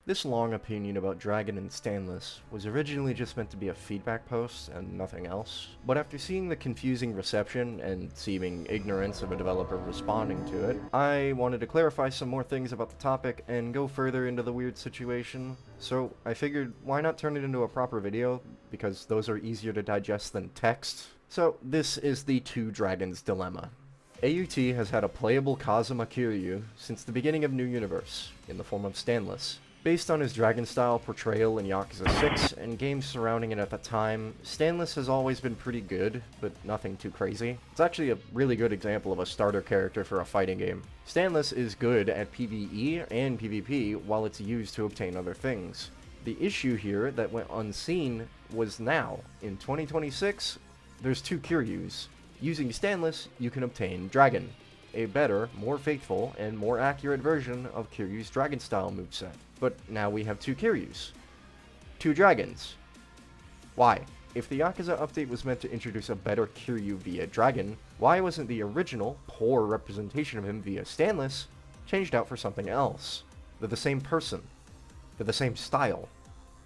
This long opinion about Dragon and Stanless was originally just meant to be a feedback post and nothing else, but after seeing the confusing reception and seeming ignorance of a developer responding to it, I wanted to clarify some more things about the topic and go further into the weird situation. So I figured, why not turn it into a proper video, because those are easier to digest than text. So this is the Two Dragons Dilemma. AUT has had a playable Kazuma Kiryu since the beginning of New Universe, in the form of Stanless. Based on his dragon-style portrayal in Yakuza 6 and games surrounding it at the time, Stanless has always been pretty good, but nothing too crazy. It's actually a really good example of a starter character for a fighting game. Stanless is good at PvE and PvP while it's used to obtain other things. The issue here that went unseen was now, in 2026, there's two kiryus. Using Stanless, you can obtain Dragon, a better, more faithful, and more accurate version of Kiryu's dragon-style moveset. But now we have two kiryus. Two dragons. Why? If the Yakuza update was meant to introduce a better Kiryu via Dragon, why wasn't the original, poor representation of him via Stanless changed out for something else? They're the same person. They're the same style.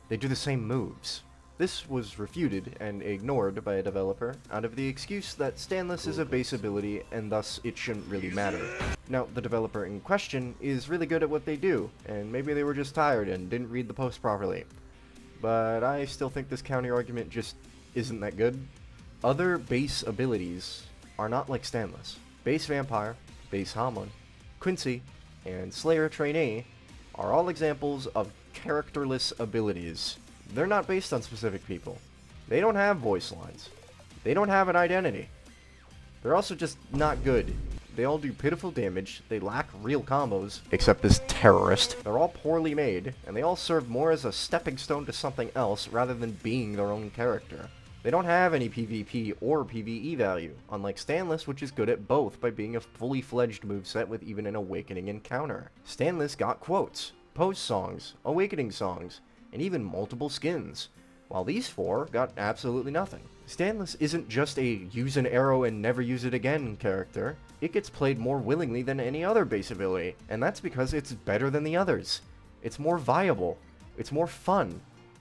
They do the same moves. This was refuted and ignored by a developer out of the excuse that Stanless is a base ability and thus it shouldn't really matter. Now, the developer in question is really good at what they do, and maybe they were just tired and didn't read the post properly. But I still think this counter-argument just isn't that good. Other base abilities are not like Stanless. Base Vampire, Base Hamon, Quincy, and Slayer Trainee are all examples of characterless abilities. They're not based on specific people. They don't have voice lines. They don't have an identity. They're also just not good. They all do pitiful damage, they lack real combos, except this terrorist. They're all poorly made, and they all serve more as a stepping stone to something else rather than being their own character. They don't have any PvP or PvE value, unlike Stanless, which is good at both by being a fully fledged moveset with even an awakening encounter. Stanless got quotes, pose songs, awakening songs, and even multiple skins, while these four got absolutely nothing. Stanless isn't just a use an arrow and never use it again character, it gets played more willingly than any other base ability, and that's because it's better than the others. It's more viable, it's more fun,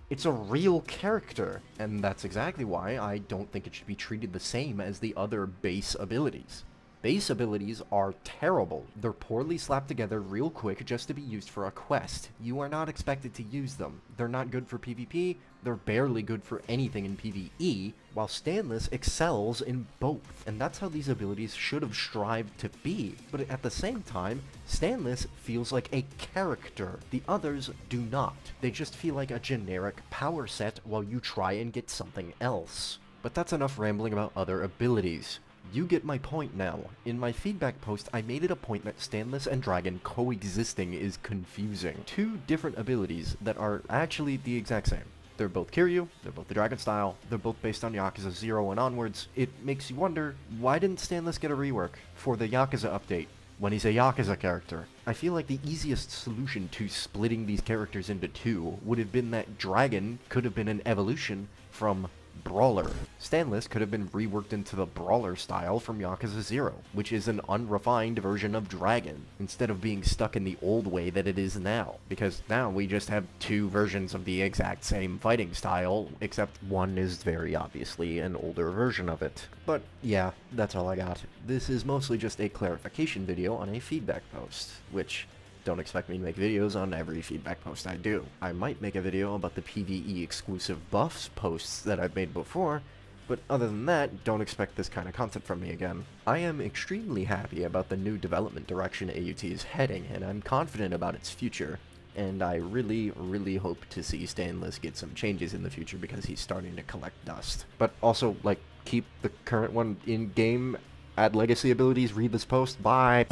it's a real character, and that's exactly why I don't think it should be treated the same as the other base abilities. Base abilities are terrible. They're poorly slapped together real quick just to be used for a quest. You are not expected to use them. They're not good for PvP, they're barely good for anything in PvE, while Stanless excels in both. And that's how these abilities should have strived to be. But at the same time, Stanless feels like a character. The others do not. They just feel like a generic power set while you try and get something else. But that's enough rambling about other abilities. You get my point now. In my feedback post, I made it a point that Stanless and Dragon coexisting is confusing. Two different abilities that are actually the exact same. They're both Kiryu, they're both the Dragon style, they're both based on Yakuza 0 and onwards. It makes you wonder, why didn't Stanless get a rework for the Yakuza update when he's a Yakuza character? I feel like the easiest solution to splitting these characters into two would have been that Dragon could have been an evolution from Brawler. Stanless could have been reworked into the Brawler style from Yakuza 0, which is an unrefined version of Dragon, instead of being stuck in the old way that it is now. Because now we just have two versions of the exact same fighting style, except one is very obviously an older version of it. But yeah, that's all I got. This is mostly just a clarification video on a feedback post, which don't expect me to make videos on every feedback post I do. I might make a video about the PvE exclusive buffs posts that I've made before, but other than that, don't expect this kind of content from me again. I am extremely happy about the new development direction AUT is heading, and I'm confident about its future. And I really, really hope to see Stanless get some changes in the future because he's starting to collect dust. But also, like, keep the current one in-game, add legacy abilities, read this post, bye!